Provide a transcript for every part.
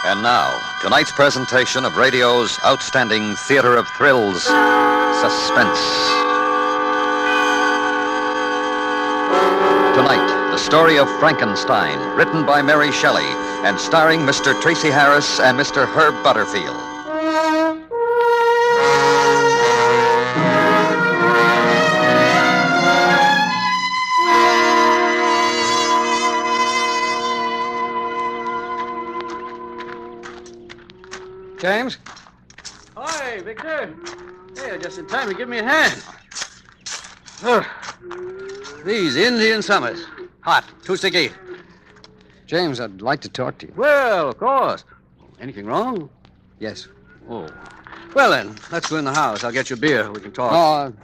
And now, tonight's presentation of radio's outstanding theater of thrills, Suspense. Tonight, the story of Frankenstein, written by Mary Shelley and starring Mr. Tracy Harris and Mr. Herb Butterfield. James? Hi, Victor. Hey, just in time to give me a hand. Oh, these Indian summers. Hot, too sticky. James, I'd like to talk to you. Well, of course. Anything wrong? Yes. Oh. Well, then, let's go in the house. I'll get you a beer. We can talk. No,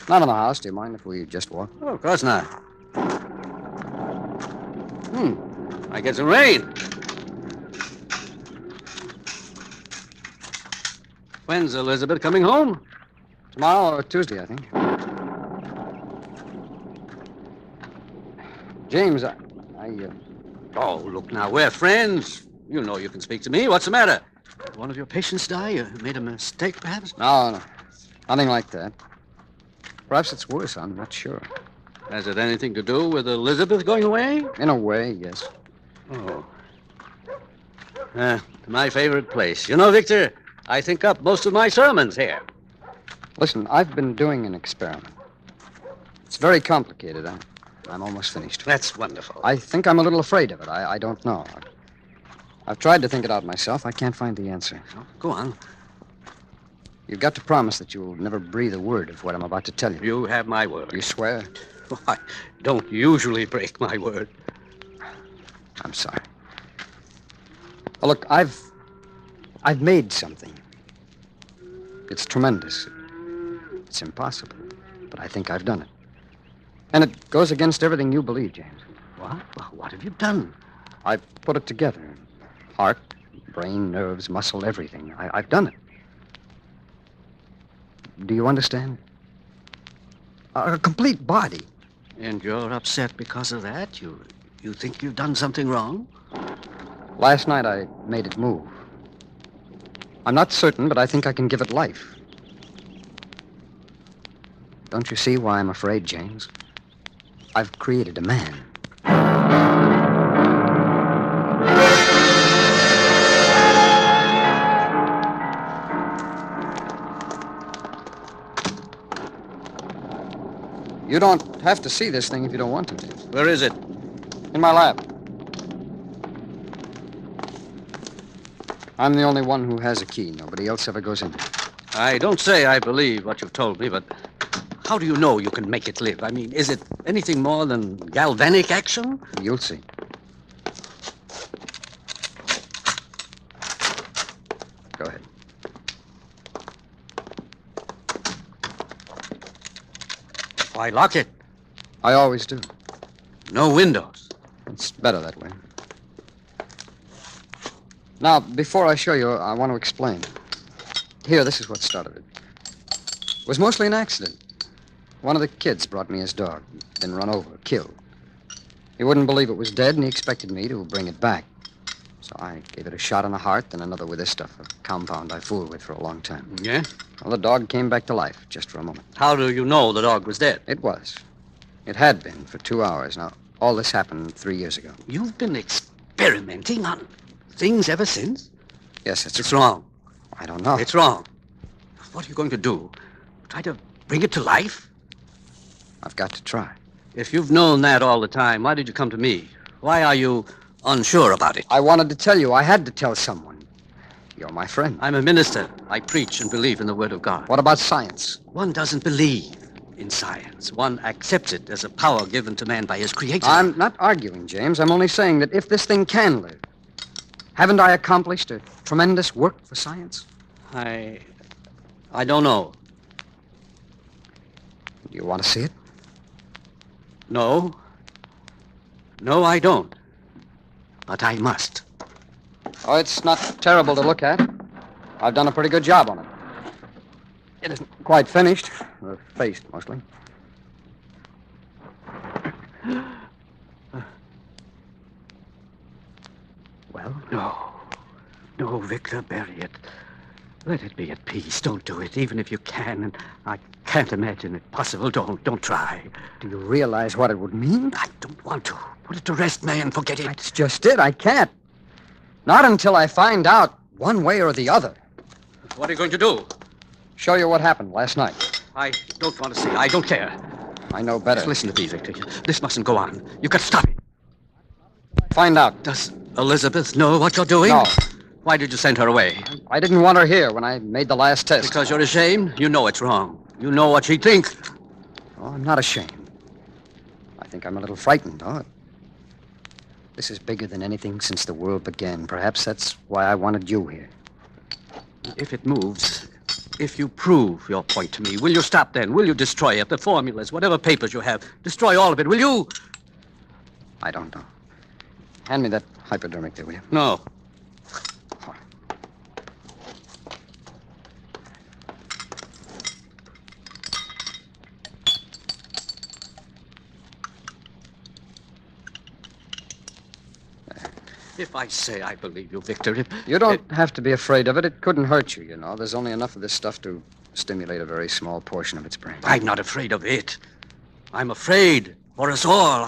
not in the house. Do you mind if we just walk? Oh, of course not. I get some rain. When's Elizabeth coming home? Tomorrow or Tuesday, I think. James, Oh, look now, we're friends. You know you can speak to me. What's the matter? Did one of your patients die? You made a mistake, perhaps? No, nothing like that. Perhaps it's worse, I'm not sure. Has it anything to do with Elizabeth going away? In a way, yes. Oh. My favorite place. You know, Victor, I think up most of my sermons here. Listen, I've been doing an experiment. It's very complicated. I'm almost finished. That's wonderful. I think I'm a little afraid of it. I don't know. I've tried to think it out myself. I can't find the answer. Oh, go on. You've got to promise that you'll never breathe a word of what I'm about to tell you. You have my word. You swear? Oh, I don't usually break my word. I'm sorry. Well, look, I've made something. It's tremendous. It's impossible, but I think I've done it. And it goes against everything you believe, James. What? Well, what have you done? I put it together. Heart, brain, nerves, muscle, everything. I've done it. Do you understand? A complete body. And you're upset because of that? You think you've done something wrong? Last night I made it move. I'm not certain, but I think I can give it life. Don't you see why I'm afraid, James? I've created a man. You don't have to see this thing if you don't want to, James. Where is it? In my lab. I'm the only one who has a key. Nobody else ever goes in. I don't say I believe what you've told me, but how do you know you can make it live? I mean, is it anything more than galvanic action? You'll see. Go ahead. Why lock it? I always do. No windows. It's better that way. Now, before I show you, I want to explain. Here, this is what started it. It was mostly an accident. One of the kids brought me his dog. Been run over, killed. He wouldn't believe it was dead, and he expected me to bring it back. So I gave it a shot in the heart, then another with this stuff, a compound I fooled with for a long time. Yeah? Well, the dog came back to life, just for a moment. How do you know the dog was dead? It was. It had been for 2 hours. Now, all this happened 3 years ago. You've been experimenting on things ever since? Yes, It's wrong. I don't know. It's wrong. What are you going to do? Try to bring it to life? I've got to try. If you've known that all the time, why did you come to me? Why are you unsure about it? I wanted to tell you. I had to tell someone. You're my friend. I'm a minister. I preach and believe in the Word of God. What about science? One doesn't believe in science. One accepts it as a power given to man by his creator. I'm not arguing, James. I'm only saying that if this thing can live, haven't I accomplished a tremendous work for science? I don't know. Do you want to see it? No. No, I don't. But I must. Oh, it's not terrible to look at. I've done a pretty good job on it. It isn't quite finished. Faced, mostly. Well, no. No, Victor, bury it. Let it be at peace. Don't do it, even if you can. And I can't imagine it possible. Don't try. Do you realize what it would mean? I don't want to. Put it to rest, man. Forget it. That's just it. I can't. Not until I find out one way or the other. What are you going to do? Show you what happened last night. I don't want to see. I don't care. I know better. Just listen to me, Victor. This mustn't go on. You've got to stop it. Find out. Does Elizabeth know what you're doing? No. Why did you send her away? I didn't want her here when I made the last test. Because you're ashamed? You know it's wrong. You know what she'd think. Oh, I'm not ashamed. I think I'm a little frightened, oh. This is bigger than anything since the world began. Perhaps that's why I wanted you here. If it moves, if you prove your point to me, will you stop then? Will you destroy it? The formulas, whatever papers you have. Destroy all of it, will you? I don't know. Hand me that hypodermic there, will you? No. If I say I believe you, Victor, You don't have to be afraid of it. It couldn't hurt you, you know. There's only enough of this stuff to stimulate a very small portion of its brain. I'm not afraid of it. I'm afraid for us all.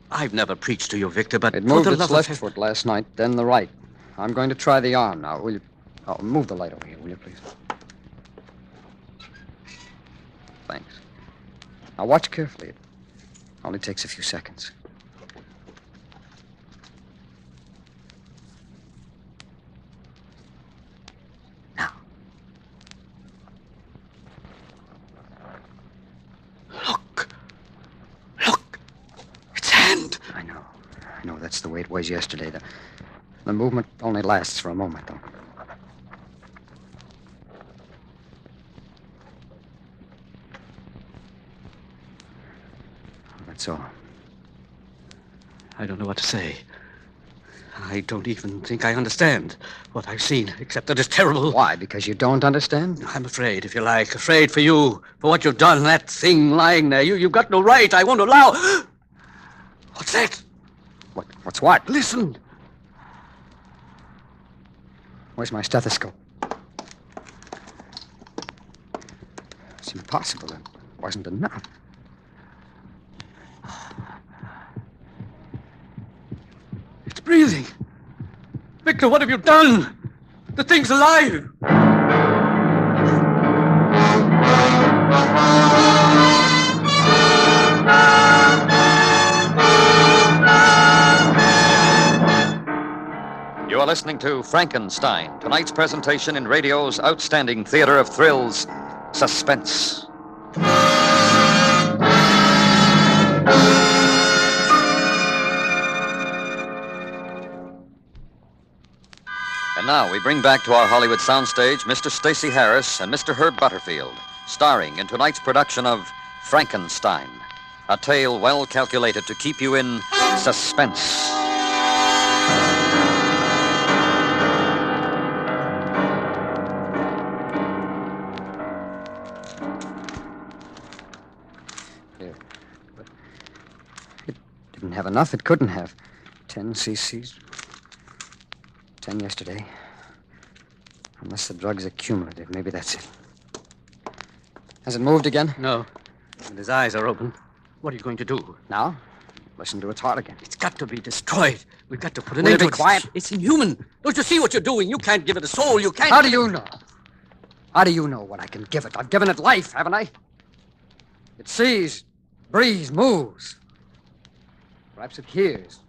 I've never preached to you, Victor, but It moved for the its love left of... foot last night, then the right. I'm going to try the arm now. Will you? Oh, move the light over here, will you, please? Thanks. Now watch carefully. It only takes a few seconds. Now. Look. Its hand. I know. That's the way it was yesterday. The movement only lasts for a moment, though. That's all. I don't know what to say. I don't even think I understand what I've seen, except that it's terrible. Why? Because you don't understand? I'm afraid, if you like. Afraid for you, for what you've done. That thing lying there. You've got no right. I won't allow... What's that? What's what? Listen. Where's my stethoscope? It's impossible. It wasn't enough. It's breathing. Victor, what have you done? The thing's alive. You are listening to Frankenstein, tonight's presentation in radio's outstanding theater of thrills, Suspense. And now we bring back to our Hollywood soundstage Mr. Stacy Harris and Mr. Herb Butterfield, starring in tonight's production of Frankenstein, a tale well calculated to keep you in suspense. Here. But it didn't have enough. It couldn't have. 10 cc's. 10 yesterday. Unless the drug's are cumulative. Maybe that's it. Has it moved again? No. And his eyes are open. What are you going to do? Now? Listen to its heart again. It's got to be destroyed. We've got to put an Will you end to be it. quiet? It's inhuman. Don't you see what you're doing? You can't give it a soul. You can't... How do you know? How do you know what I can give it? I've given it life, haven't I? It sees, breathes, moves. Perhaps it hears.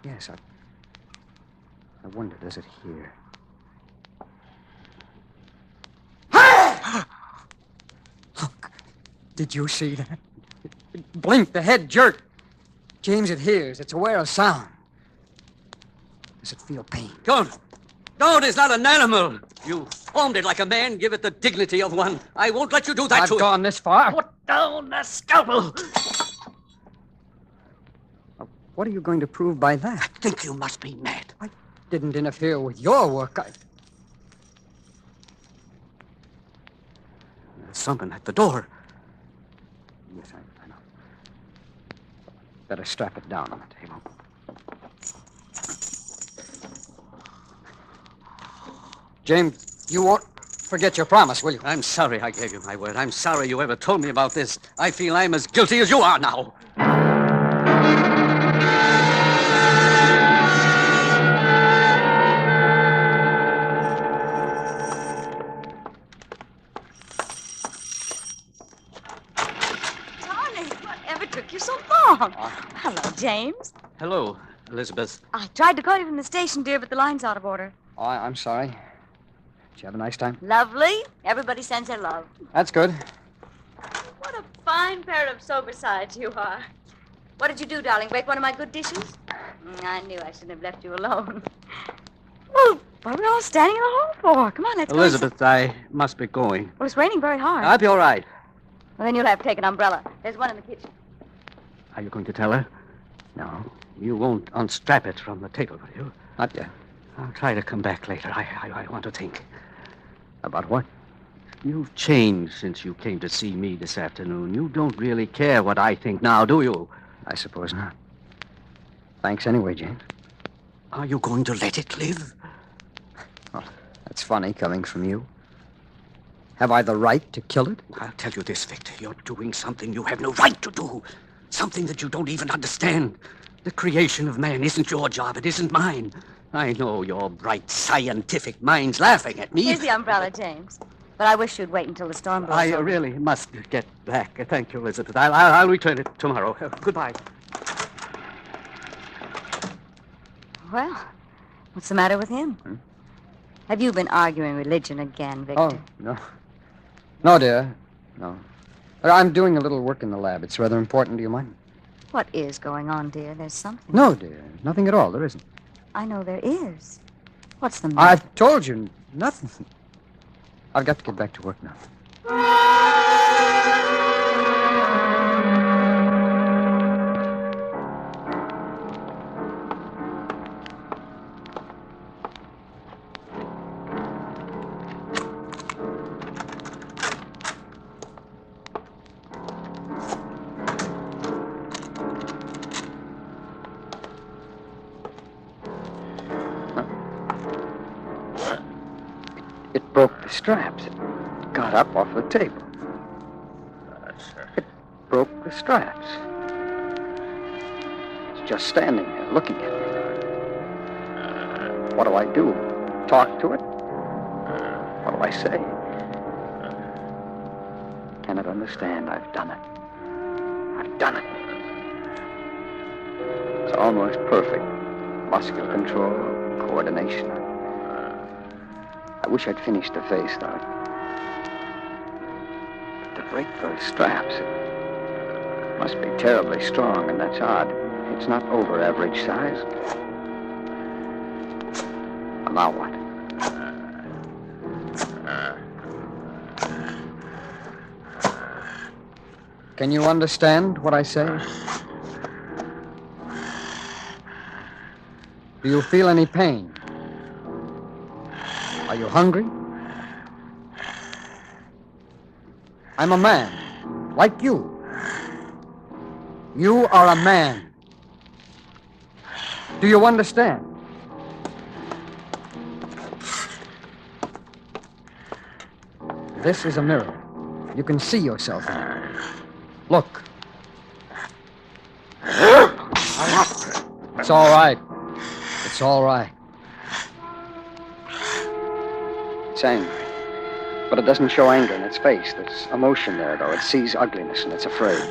Yes, I wonder, does it hear? Look, did you see that? It blinked, the head jerked. James, it hears. It's aware of sound. Does it feel pain? Don't. It's not an animal. You formed it like a man. Give it the dignity of one. I won't let you do that I've to it. gone this far. Put down the scalpel. What are you going to prove by that? I think you must be mad. I didn't interfere with your work. There's someone at the door. Yes, I know. Better strap it down on the table. James, you won't forget your promise, will you? I'm sorry I gave you my word. I'm sorry you ever told me about this. I feel I'm as guilty as you are now. Darling, whatever took you so long? Hello, James. Hello, Elizabeth. I tried to call you from the station, dear, but the line's out of order. Oh, I'm sorry. Did you have a nice time? Lovely. Everybody sends their love. That's good. What a fine pair of sober sides you are. What did you do, darling? Break one of my good dishes? I knew I shouldn't have left you alone. Well, what are we all standing in the hall for? Come on, let's go. Elizabeth, I must be going. Well, it's raining very hard. I'll be all right. Well, then you'll have to take an umbrella. There's one in the kitchen. Are you going to tell her? No. You won't unstrap it from the table, will you? Not yet. I'll try to come back later. I want to think. About what? You've changed since you came to see me this afternoon. You don't really care what I think now, do you? I suppose not. Thanks anyway, James. Are you going to let it live? Well, that's funny coming from you. Have I the right to kill it? I'll tell you this, Victor. You're doing something you have no right to do. Something that you don't even understand. The creation of man isn't your job. It isn't mine. I know your bright scientific mind's laughing at me. Here's the umbrella, James. But I wish you'd wait until the storm blows I over. really must get back. Thank you, Elizabeth. I'll return it tomorrow. Goodbye. Well, what's the matter with him? Have you been arguing religion again, Victor? Oh, no. No, dear. No. But I'm doing a little work in the lab. It's rather important. Do you mind? What is going on, dear? There's something. No, dear. Nothing at all. There isn't. I know there is. What's the matter? I've told you nothing. I've got to get back to work now. It broke the straps. It got up off the table. It broke the straps. It's just standing there looking at me. What do I do? Talk to it? What do I say? Cannot understand. I've done it. I've done it. It's almost perfect. Muscular control, coordination. I wish I'd finished the face, though. But to break those straps, it must be terribly strong, and that's odd. It's not over average size. Well, now what? Can you understand what I say? Do you feel any pain? Are you hungry? I'm a man, like you. You are a man. Do you understand? This is a mirror. You can see yourself in it. Look. It's all right. It's all right. It's angry. But it doesn't show anger in its face. There's emotion there, though. It sees ugliness and it's afraid.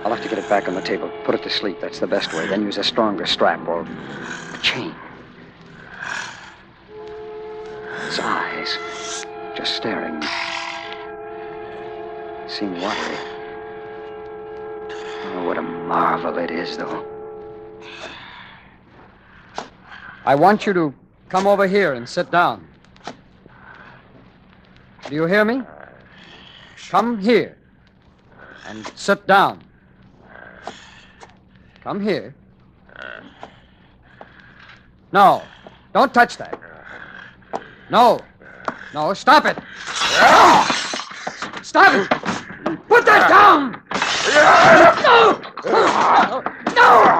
I'll have to get it back on the table. Put it to sleep. That's the best way. Then use a stronger strap or a chain. Its eyes. Just staring. Seem watery. Oh, what a marvel it is, though. I want you to come over here and sit down. Do you hear me? Come here and sit down. Come here. No, don't touch that. No, stop it. Stop it. Put that down. No.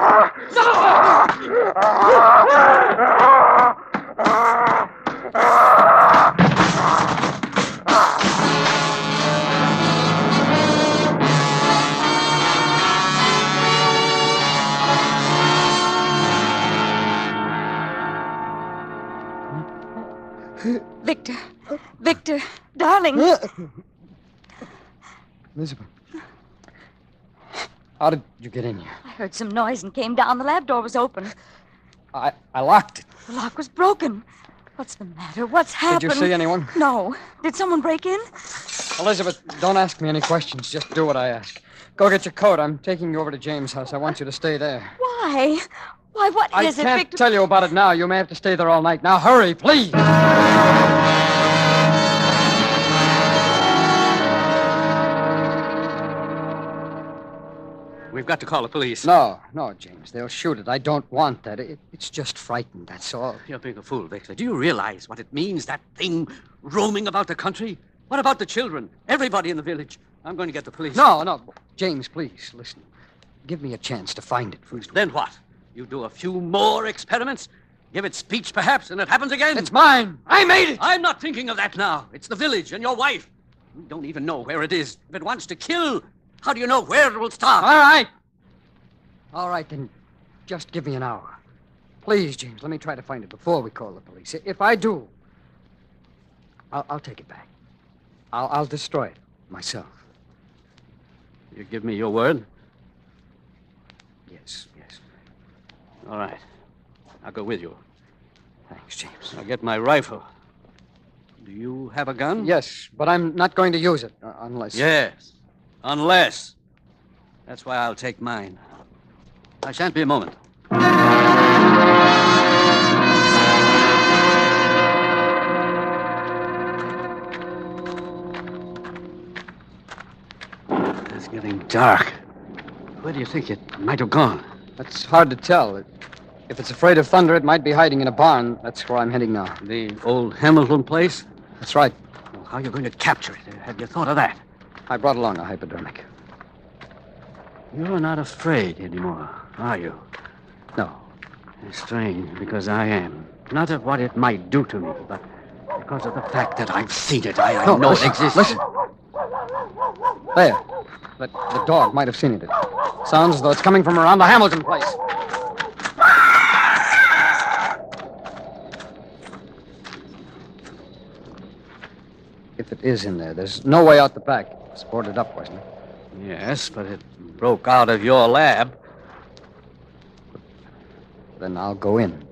Victor. Victor, darling. Elizabeth. How did you get in here? I heard some noise and came down. The lab door was open. I locked it. The lock was broken. What's the matter? What's happened? Did you see anyone? No. Did someone break in? Elizabeth, don't ask me any questions. Just do what I ask. Go get your coat. I'm taking you over to James' house. I want you to stay there. Why? Why, what is it, I can't Victor? tell you about it now. You may have to stay there all night. Now, hurry, please. We've got to call the police. No, James. They'll shoot it. I don't want that. It's just frightened, that's all. You're being a fool, Victor. Do you realize what it means, that thing roaming about the country? What about the children? Everybody in the village? I'm going to get the police. No. James, please, listen. Give me a chance to find it first. Then what? You do a few more experiments? Give it speech, perhaps, and it happens again? It's mine. I made it. I'm not thinking of that now. It's the village and your wife. You don't even know where it is. If it wants to kill, how do you know where it will stop? All right, then just give me an hour. Please, James, let me try to find it before we call the police. If I do, I'll take it back. I'll destroy it myself. You give me your word? Yes. All right. I'll go with you. Thanks, James. I'll get my rifle. Do you have a gun? Yes, but I'm not going to use it unless... Yes. Unless. That's why I'll take mine. I shan't be a moment. It's getting dark. Where do you think it might have gone? That's hard to tell. If it's afraid of thunder, it might be hiding in a barn. That's where I'm heading now. The old Hamilton place? That's right. Well, how are you going to capture it? Have you thought of that? I brought along a hypodermic. You're not afraid anymore, are you? No. It's strange, because I am. Not of what it might do to me, but because of the fact that I've seen it. I know listen, it exists. Listen. There. The dog might have seen it. It sounds as though it's coming from around the Hamilton place. If it is in there, there's no way out the back. It's boarded up, wasn't it? Yes, but it broke out of your lab. Then I'll go in.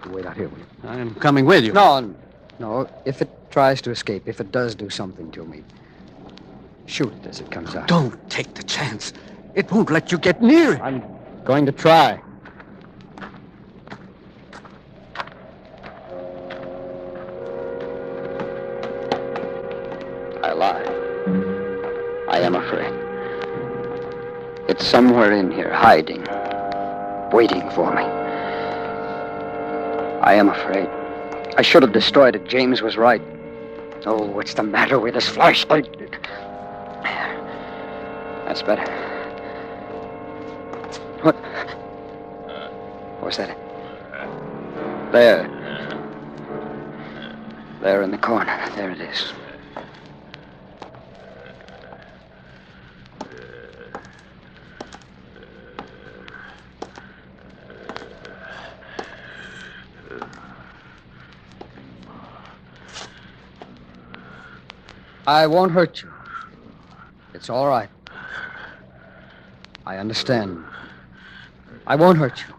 You wait out here, will you? I'm coming with you. No. If it tries to escape, if it does do something to me, shoot it as it comes out. Don't take the chance. It won't let you get near it. I'm going to try. I lie. I am afraid. It's somewhere in here, hiding, waiting for me. I am afraid. I should have destroyed it. James was right. Oh, what's the matter with this flashlight? That's better. What was that? There. There in the corner. There it is. I won't hurt you. It's all right. I understand. I won't hurt you.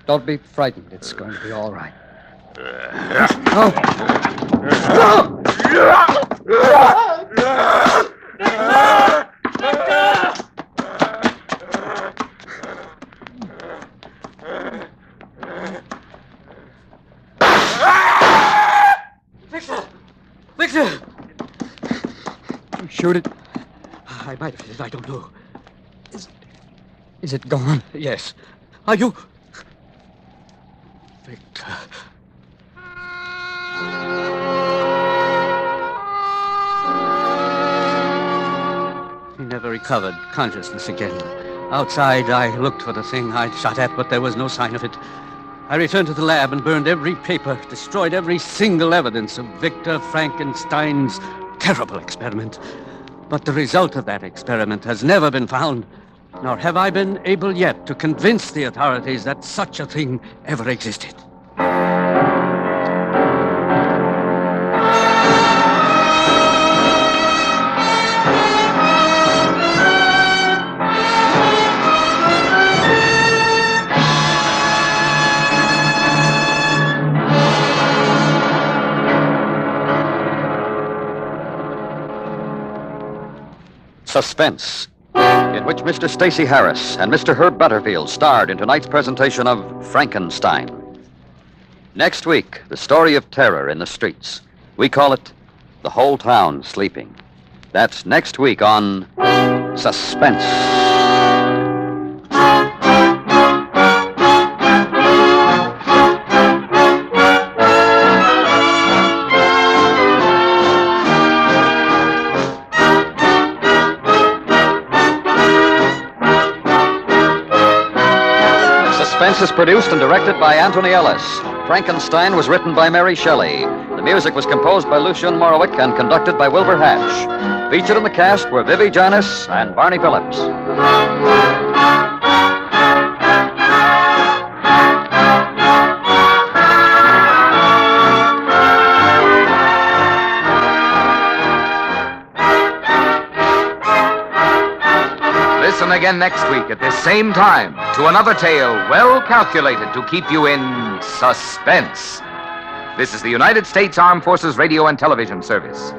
Don't be frightened. It's going to be all right. Victor! Shoot it. I might have hit it. I don't know. Is it gone? Yes. Are you... Victor... He never recovered consciousness again. Outside, I looked for the thing I'd shot at, but there was no sign of it. I returned to the lab and burned every paper, destroyed every single evidence of Victor Frankenstein's terrible experiment. But the result of that experiment has never been found, nor have I been able yet to convince the authorities that such a thing ever existed. Suspense, in which Mr. Stacy Harris and Mr. Herb Butterfield starred in tonight's presentation of Frankenstein. Next week, the story of terror in the streets. We call it The Whole Town Sleeping. That's next week on Suspense. Suspense is produced and directed by Anthony Ellis. Frankenstein was written by Mary Shelley. The music was composed by Lucien Morawick and conducted by Wilbur Hatch. Featured in the cast were Vivi Janis and Barney Phillips. Listen again next week at this same time to another tale well calculated to keep you in suspense. This is the United States Armed Forces Radio and Television Service.